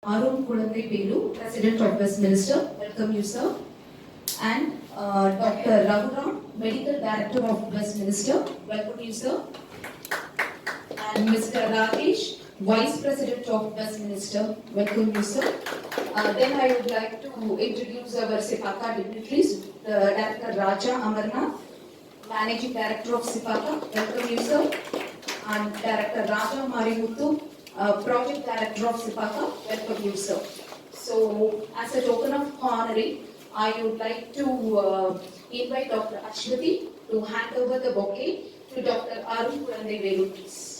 Arun Kulandai Velu, President of Westminster, welcome you, sir. And Dr. Raghuram, Medical Director of Westminster, welcome you, sir. And Mr. Rakesh, Vice President of Westminster, welcome you, sir. Then I would like to introduce our SIPACA dignitaries, Director Raja Amarnath, Managing Director of SIPACA, welcome you, sir. And Director Raja Marimuthu, Project Director of SIPACA, welcome you, sir. So, as a token of honoring, I would like to invite Dr. Ashwati to hand over the bouquet to Dr. Arun Kulandai Velu, please.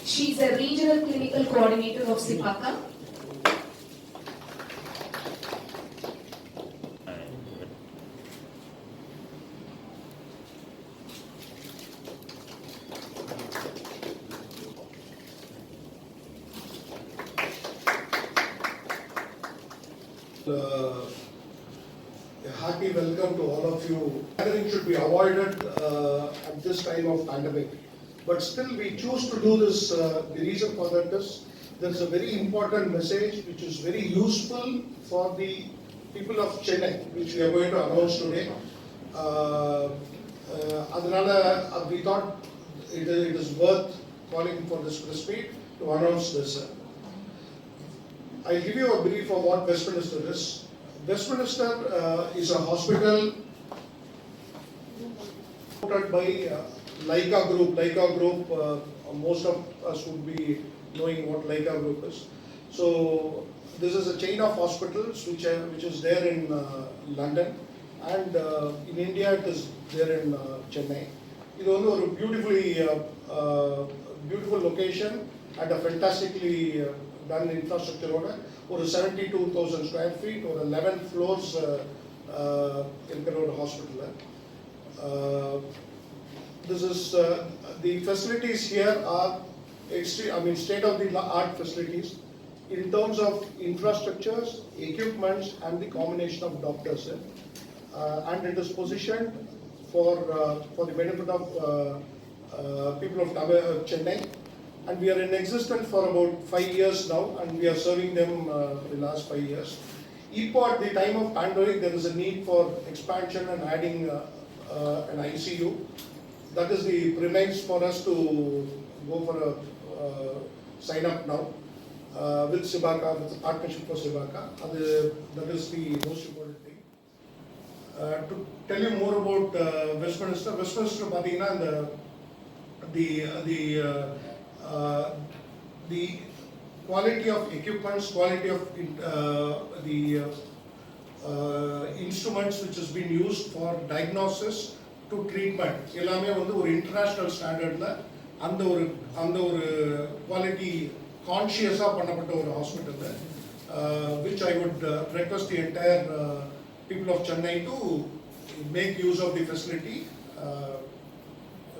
She is a Regional Clinical Coordinator of SIPACA. A hearty welcome to all of you. Gathering should be avoided at this time of pandemic. But still we choose to do this. The reason for that is there is a very important message which is very useful for the people of Chennai, which we are going to announce today. We thought it is worth calling for this press meet to announce this. I'll give you a brief of what Westminster is. Westminster is a hospital supported by Leica Group. Leica Group, most of us would be knowing what Leica Group is. So this is a chain of hospitals which is there in London, and in India it is there in Chennai. It is a beautiful location and a fantastically done infrastructure over 72,000 square feet or 11 floors in the hospital. This is the facilities here are state-of-the-art facilities in terms of infrastructures, equipments, and the combination of doctors. And it is positioned for the benefit of people of Chennai. And we are in existence for about 5 years now, and we are serving them the last 5 years. At the time of pandemic, there is a need for expansion and adding an ICU. That is the premise for us to go for a sign up now with SIPACA, with a partnership for SIPACA. That is the most important thing. To tell you more about Westminster, the quality of equipments, quality of the instruments which has been used for diagnosis to treatment, எல்லாமே வந்து ஒரு international ஸ்டாண்டர்ட்ல அந்த ஒரு quality கான்ஷியஸா பண்ணப்பட்ட ஒரு hospital, which I would request the entire people of Chennai to make use of the facility.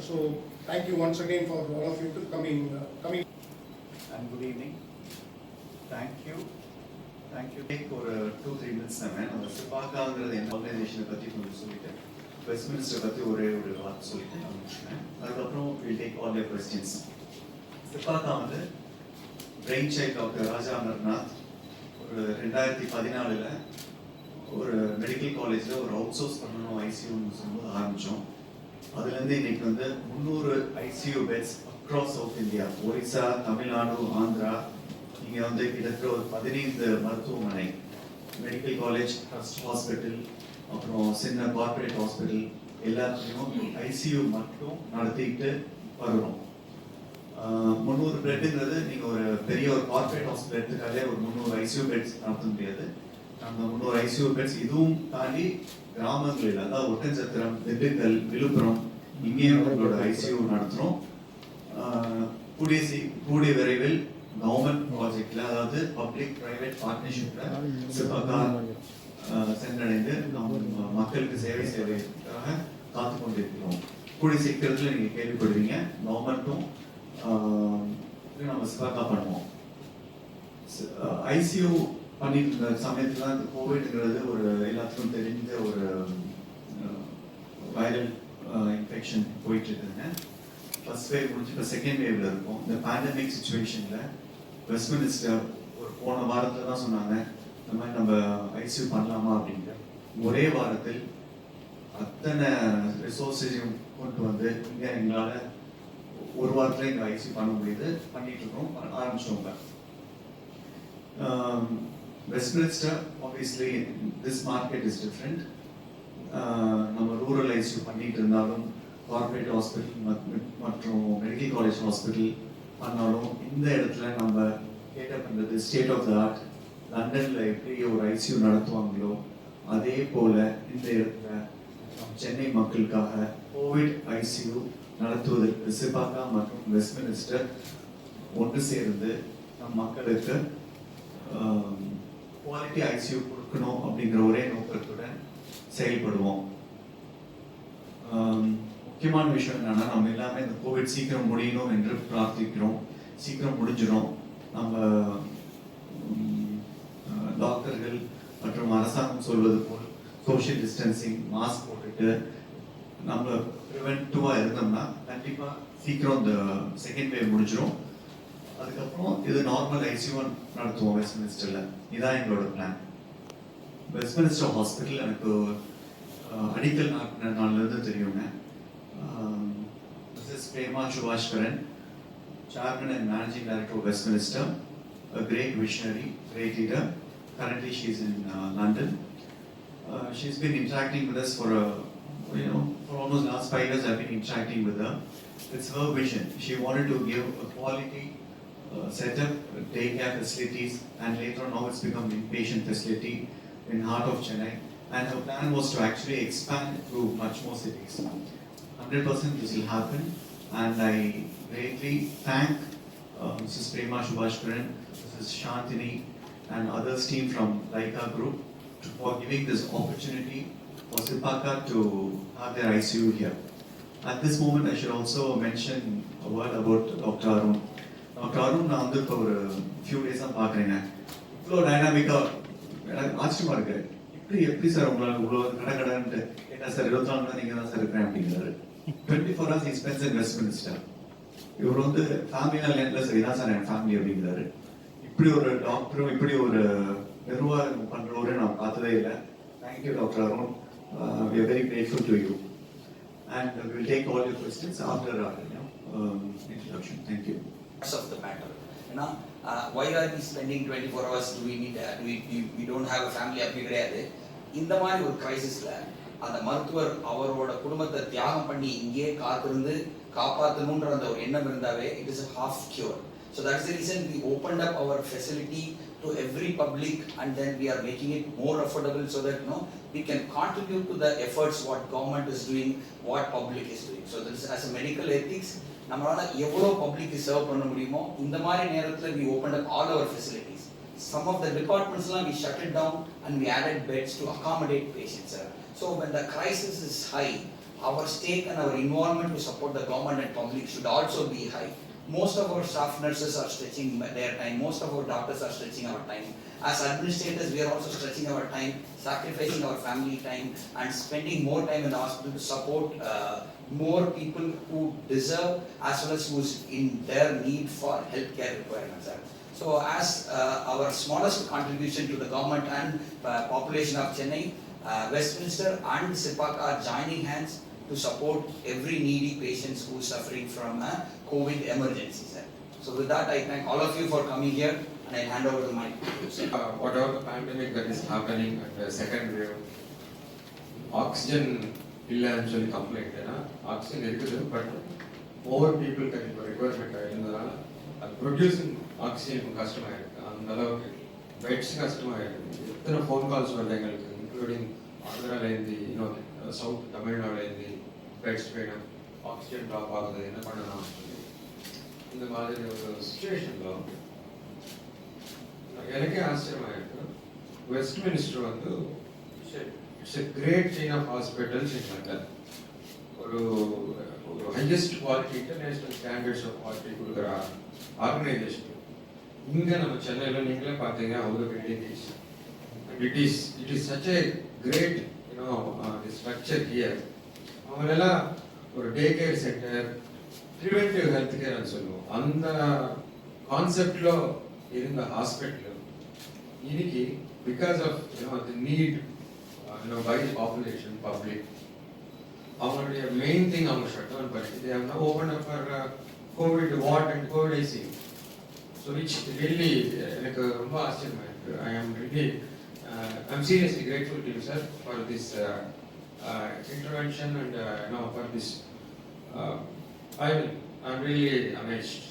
So thank you once again for all of you to coming. And good evening. Thank you. For 2-3 minutes நான் SIPACAங்கிறது என்ன ஆர்கனைசேஷனை பற்றி கொஞ்சம் சொல்லிட்டேன், Westminster பற்றி ஒரே ஒரு வார்த்தை சொல்லிட்டு நான் முடிச்சுட்டேன். அதுக்கப்புறம் we'll take all your questions. SIPACA வந்து பிரெயின் சைல்ட் டாக்டர் ராஜா அமர்நாத் ஒரு 2014 ஒரு மெடிக்கல் காலேஜில் ஒரு அவுட் சோர்ஸ் பண்ணணும் ஐசியூன்னு சொல்லும்போது ஆரம்பித்தோம். அதுலேருந்து இன்னைக்கு வந்து 300 ICU beds across south India, Orissa, Tamil Nadu, Andhra, இங்கே வந்து கிட்டத்தட்ட ஒரு 15 மருத்துவமனை, மெடிக்கல் காலேஜ், ட்ரஸ்ட் ஹாஸ்பிட்டல், அப்புறம் சின்ன கார்பரேட் ஹாஸ்பிட்டல் எல்லாத்துலேயும் ஐசியூ மட்டும் நடத்திக்கிட்டு வருகிறோம். 300 பெட்டுங்கிறது நீங்கள் ஒரு பெரிய ஒரு கார்பரேட் ஹாஸ்பிட்டல் எடுத்துக்காலே ஒரு 300 ஐசியூ பெட்ஸ் நடத்த முடியாது. நம்ம 300 ஐசியூ பெட்ஸ் இதுவும் தாண்டி கிராமங்களில், அதாவது ஒட்டன்சத்திரம், திண்டுக்கல், விழுப்புரம், இங்கேயும் நம்மளோட ஐசியூ நடத்துகிறோம். கூடிய விரைவில் கவர்மெண்ட் ப்ராஜெக்ட்ல, அதாவது பப்ளிக் பிரைவேட் பார்ட்னர்ஷிப்ல SIPACA சென்றடைந்து மக்களுக்கு சேவைக்காக காத்து கொண்டிருக்கிறோம். கூடிய சீக்கிரத்தில் நீங்க கேள்விப்படுவீங்க. கவர்மெண்ட்டும் நம்ம SIPACA பண்ணுவோம். ஐசியூ பண்ணிட்டு இருந்த சமயத்துல தான் கோவிட்ங்கிறது ஒரு எல்லாத்துக்கும் தெரிஞ்ச ஒரு வைரல் இன்ஃபெக்ஷன் போயிட்டு இருக்குங்க. ஃபர்ஸ்ட் வேவ் முடிஞ்சு இப்போ செகண்ட் வேவ்ல இருக்கும். இந்த பேண்டமிக் சுச்சுவேஷனில் வெஸ்ட்மினிஸ்டர் ஒரு போன வாரத்தில் தான் சொன்னாங்க இந்த மாதிரி நம்ம ஐசியூ பண்ணலாமா அப்படின்ட்டு. ஒரே வாரத்தில் அத்தனை ரிசோர்ஸையும் கொண்டு வந்து இங்கே எங்களால் ஒரு வாரத்தில் எங்கள் ஐசியூ பண்ண முடியுது, பண்ணிட்டு இருக்கோம், ஆரம்பிச்சோங்க. Westminster obviously this market is different. நம்ம ரூரல் ஐசியூ பண்ணிட்டு இருந்தாலும் கார்பரேட் ஹாஸ்பிட்டல் மற்றும் மெடிக்கல் காலேஜ் ஹாஸ்பிட்டல் பண்ணாலும் இந்த இடத்துல நம்ம கேட்டப் பண்ணுறது ஸ்டேட் ஆஃப் த ஆர்ட். லண்டனில் எப்படி ஒரு ஐசியூ நடத்துவாங்களோ அதே போல் இந்த இடத்துல சென்னை மக்களுக்காக கோவிட் ஐசியூ நடத்துவதற்கு சிபாகா மற்றும் வெஸ்ட்மினிஸ்டர் ஒன்று சேர்ந்து நம் மக்களுக்கு குவாலிட்டி ஐசியூ கொடுக்கணும் அப்படிங்கிற ஒரே நோக்கத்துடன் செயல்படுவோம். முக்கியமான விஷயம் என்னன்னா, நம்ம எல்லாமே இந்த கோவிட் சீக்கிரம் முடியணும் என்று பிரார்த்திக்கிறோம். சீக்கிரம் முடிஞ்சிடும். நம்ம டாக்டர்கள் மற்றும் அரசாங்கம் சொல்வது போல் சோஷியல் டிஸ்டன்சிங், மாஸ்க் போட்டுட்டு நம்ம ப்ரிவென்டிவாக இருந்தோம்னா கண்டிப்பாக சீக்கிரம் இந்த செகண்ட் வேவ் முடிஞ்சிடும். அதுக்கப்புறம் இது நார்மல் ஐசியூ நடத்துவோம் வெஸ்ட்மினிஸ்டரில். இதான் எங்களோட பிளான். வெஸ்ட்மினிஸ்டர் ஹாஸ்பிட்டல் எனக்கு அடிக்கல் நாள்லேருந்து தெரியுங்க. Mrs. Prema Shubhashkaran, Chairman and Managing Director of Westminster, a great visionary, great leader. Currently she is in London. She's been interacting with us for almost last 5 years. I've been interacting with her. It's her vision. She wanted to give a quality setup, daycare facilities, and later on now it's become an inpatient facility in heart of Chennai. And her plan was to actually expand to much more cities. 100% this will happen, and I greatly thank Mrs. Prema Shubhashkaran, Mrs. Shantini, and others team from Laika Group for giving this opportunity for Sipaka to have their ICU here. At this moment, I should also mention a word about Dr. Arun. Dr. Arun, நான் வந்து இப்போ ஒரு few days பார்க்குறேங்க. இவ்வளோ டைனாமிக்காக எனக்கு ஆச்சரியமாக இருக்கு. எப்படி சார் உங்களால் இவ்வளோ கடன்ட்டு கேட்டால் சார் 24 மணி நீங்கள் தான் சார் இருக்கிறேன் அப்படிங்கிறாரு. 24 hours he spends in Westminster. இவர் வந்து ஃபேமிலியால் நேரத்தில் சரி தான் சார் என் ஃபேமிலி அப்படிங்கிறாரு. இப்படி ஒரு டாக்டரும் இப்படி ஒரு நிர்வாகம் பண்ணுறவரை நான் பார்த்ததே இல்லை. Thank you doctor Arun. We are very grateful to you. And we will take all your questions after our introduction. Thank you. Of the matter. Why are we spending 24 hours? Do we need we don't have a family அப்படி கிடையாது. இந்த மாதிரி ஒரு கிரைசிஸ்ல அந்த மருத்துவர் அவரோட குடும்பத்தை தியாகம் பண்ணி இங்கே காத்திருந்து காப்பாற்றணுன்ற அந்த ஒரு எண்ணம் இருந்தாவே it is a half cure. So that's the reason we opened up our facility to every public, and then we are making it more affordable so that we can contribute to the efforts what government is doing, what public is doing. So this as a medical ethics நம்மளால எவ்வளவு public serve பண்ண முடியுமோ இந்த மாதிரி நேரத்தில் we opened up all our facilities. Some of the departments we shut it down and we added beds to accommodate patients. So when the crisis is high, our stake and our involvement to support the government and public should also be high. Most of our staff nurses are stretching their time. Most of our doctors are stretching our time. As administrators, we are also stretching our time, sacrificing our family time, and spending more time in the hospital to support more people who deserve as well as who's in their need for healthcare requirements. So as our smallest contribution to the government and population of Chennai, Westminster and Sipaka are joining hands to support every needy patients who is suffering from a COVID emergency. So with that, I thank all of you for coming here, and I hand over the mic to you, sir. Whatever the pandemic that is happening at the second wave, oxygen இல்லைன்னு சொல்லி complaint. ஏன்னா oxygen இருக்குது, but over people இப்போ requirement ஆகிருந்ததுனால அது producing oxygen கஷ்டமாயிருக்கு. அந்த அளவுக்கு pets கஷ்டமாயிருக்கு. எத்தனை phone calls வருது எங்களுக்கு, இன்க்ளூடிங் ஆந்திராலேருந்து சவுத் தமிழ்நாடுலேருந்து பெட்ஸ் வேணும், ஆக்சிஜன் ட்ராப் ஆகுது, என்ன பண்ணலாம் சொல்லி. இந்த மாதிரி ஒரு சுச்சுவேஷனில் எனக்கே ஆச்சரியமாயிருக்கு. வெஸ்ட்மினிஸ்டர் வந்து it's a great chain of hospitals in London. ஒரு highest quality international standards of quality கொடுக்குற ஆர்கனைசேஷன். இங்கே நம்ம சென்னையில் நீங்களே பார்த்தீங்க அவ்வளோ building is, and it is such a great structure here. அவங்களெல்லாம் ஒரு day care centre, preventive health care అని சொல்லுவோம். அந்த கான்செப்ட்లో இருந்த ஹாஸ்பிட்டல் இன்னைக்கு because of the need by the population public அவங்களுடைய மெயின் திங் அவங்க ஷட் டவுன் பண்ணி they have now opened up for COVID ward and COVID ICU. So which really எனக்கு ரொம்ப ஆச்சரியமா இருக்கு. I'm seriously grateful to you sir for this intervention and for this I'm really amazed.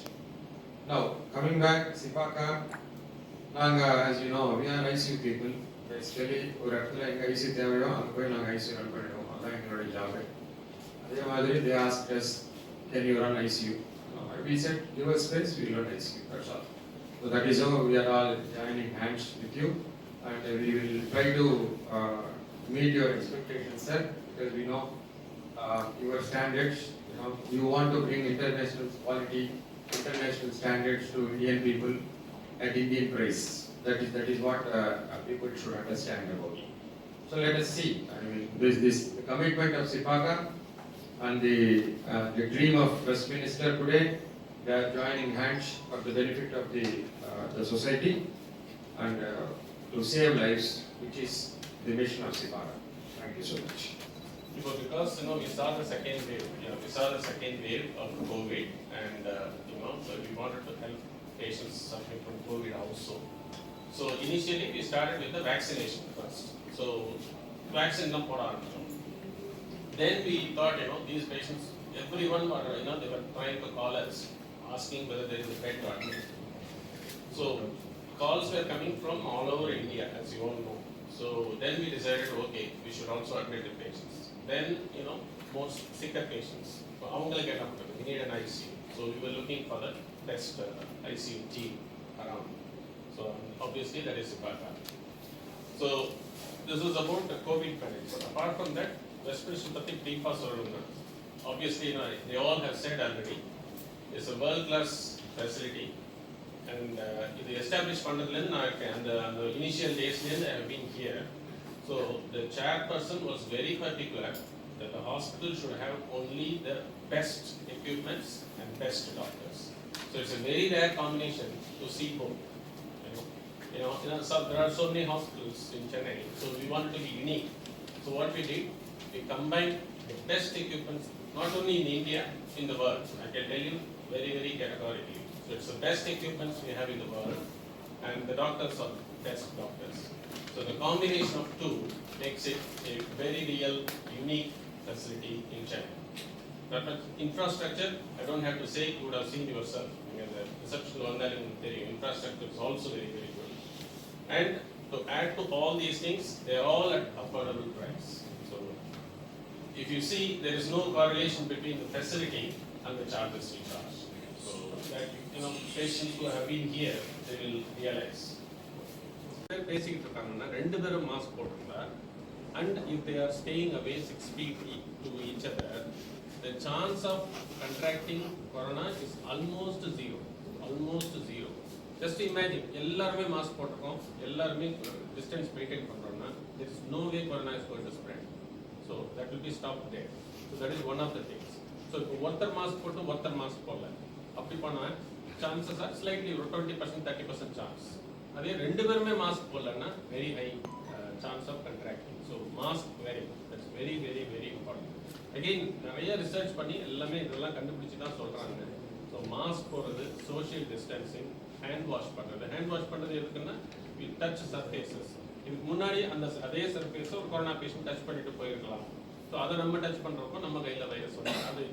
Now coming back Sipaka, நாங்க as you know we are ICU people. Basically ஒரு இடத்துல எங்க ICU தேவையோ அங்க போய் நாங்க ICU ரன் பண்ணிடுவோம். அதான் எங்களோட ஜாப். அதே மாதிரி they asked us can you run ICU? We said give us space, we will run ICU. That's all. So that is how we are all joining hands with you and we will try to meet your expectations sir, because we know your standards, you want to bring international quality, international standards to Indian people at Indian price. That is what people should understand about. So let us see. I mean, this the commitment of Sipaka and the dream of Westminster today. They are joining hands for the benefit of the society and to save lives, which is the mission of Sipaka. Thank you so much. Because we saw the second wave of COVID, and so we wanted to help patients suffering from COVID also. So initially we started with the vaccination first. So vaccine nam poda arambithom. Then we thought these patients, everyone were they were trying to call us asking whether there is a bed to admit. So calls were coming from all over India, as you all know. So then we decided, okay, we should also admit the patients. Then most sicker patients, avungalukku enna pandrathu, we need an ICU. So we were looking for the best ICU team around. So obviously that is Sipaka. So this is about the COVID pandemic. But apart from that, Westminster patti deepa solranga. Obviously they all have said already, it's a world class facility, and இது establish பண்ணதுலேருந்து நான் அந்த initial டேஸ்லேருந்து I have been here. So the chairperson was very particular that the hospital should have only the best equipments and best doctors. So it's a very rare combination to see both. So there are so many hospitals in Chennai, so we wanted to be unique. So what we did, we combined the best equipments, not only in India, in the world. I can tell you very, very categorically. So it's the best equipments we have in the world, and the doctors are the best doctors. So the combination of two makes it a very real, unique facility in Chennai. But infrastructure, I don't have to say, you would have seen yourself. The reception infrastructure is also very, very good. And to add to all these things, they are all at affordable price. So if you see, there is no correlation between the facility and the charges we charge. So that patients who have been here, they will realize. பேசிக்கிட்டு இருக்காங்கன்னா 2 பேரும் mask போட்டிருந்தா, and if they are staying away 6 feet to each other, the chance of contracting corona is almost zero. Just imagine, எல்லாருமே mask போட்டிருக்கோம், எல்லாருமே distance maintain பண்றோம்னா, there is no way corona is going to spread. So that will be stopped there. So that is one of the things. So if ஒருத்தர் mask போட்டு ஒருத்தர் mask போடல, அப்படி பண்ணா chances are slightly 20% 30% chance. அதே 2 பேருமே mask போடலன்னா very high chance of contracting. So mask wearing, that's very, very, very important. Again, நிறைய ரிசர்ச் பண்ணி எல்லாமே இதெல்லாம் கண்டுபிடிச்சு தான் சொல்றாங்க. So மாஸ்க் போடுறது, social distancing, hand wash பண்றது. hand wash பண்றது எதுக்குன்னா we touch surfaces. இதுக்கு முன்னாடி அந்த அதே சர்ஃபேஸை ஒரு கொரோனா பேஷண்ட் டச் பண்ணிட்டு போயிருக்கலாம். ஸோ அதை நம்ம டச் பண்ணுறப்போ நம்ம கையில் வைரஸ் வந்து அது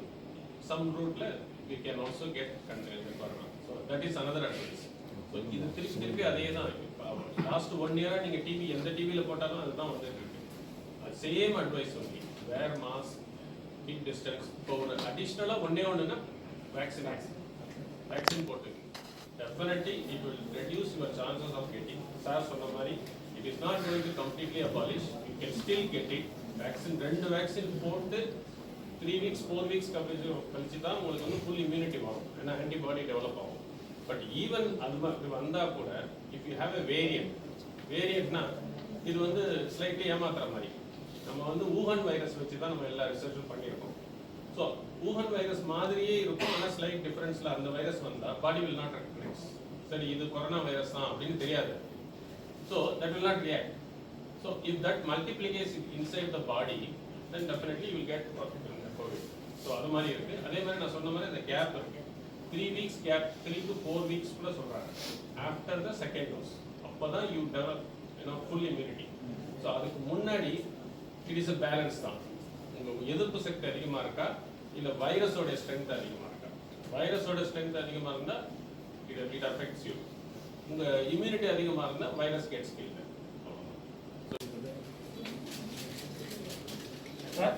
some route we can also get the corona. So that is another advice. So இது திருப்பி அதே தான். லாஸ்ட் 1 year நீங்கள் டிவி எந்த டிவியில் போட்டாலும் அதுதான் வந்துட்டு இருக்கு. Same advice only, wear mask, keep distance. இப்போ ஒரு அடிஷ்னலாக ஒன்றுனா வேக்சின் போட்டு definitely it will reduce your chances of getting. Sir சொன்ன மாதிரி it is not going to completely abolish, you can still get it. Vaccine 2 vaccine போட்டு 3 weeks 4 weeks கழிச்சு தான் உங்களுக்கு வந்து ஃபுல் இம்யூனிட்டி வரும், ஏன்னா ஆன்டிபாடி டெவலப் ஆகும். பட் ஈவன் அது வந்தால் கூட இஃப் யூ ஹேவ் எ வேரியண்ட்னா இது வந்து ஸ்லைட்லி ஏமாத்துற மாதிரி. நம்ம வந்து ஊஹன் வைரஸ் வச்சு தான் நம்ம எல்லா ரிசர்ச்சும் பண்ணியிருக்கோம். ஸோ ஊஹன் வைரஸ் மாதிரியே இருக்கும், ஆனால் ஸ்லைட் டிஃபரன்ஸில் அந்த வைரஸ் வந்தால் பாடி வில் நாட் ரெக்கக்னைஸ். சரி இது கொரோனா வைரஸ் தான் அப்படின்னு தெரியாது. So that will not react. So if that multiplies inside the body then definitely will get Covid. So அது மாதிரி இருக்கு. அதே மாதிரி நான் சொன்ன மாதிரி இந்த கேப் இருக்கு, 3 weeks கேப், 3 to 4 weeks கூட சொல்றாங்க ஆஃப்டர் த செகண்ட் டோஸ். அப்போ தான் you develop full immunity. So அதுக்கு முன்னாடி இட் இஸ் அ பேலன்ஸ் தான். உங்கள் எதிர்ப்பு சக்தி அதிகமாக இருக்கா இல்லை வைரஸோட ஸ்ட்ரென்த் அதிகமாக இருக்கா? வைரஸோட ஸ்ட்ரென்த் அதிகமாக இருந்தால் இட் அஃபெக்ட்ஸ் யூ. உங்கள் இம்யூனிட்டி அதிகமாக இருந்தால் வைரஸ் கெட்ஸ் கில்ட். சார்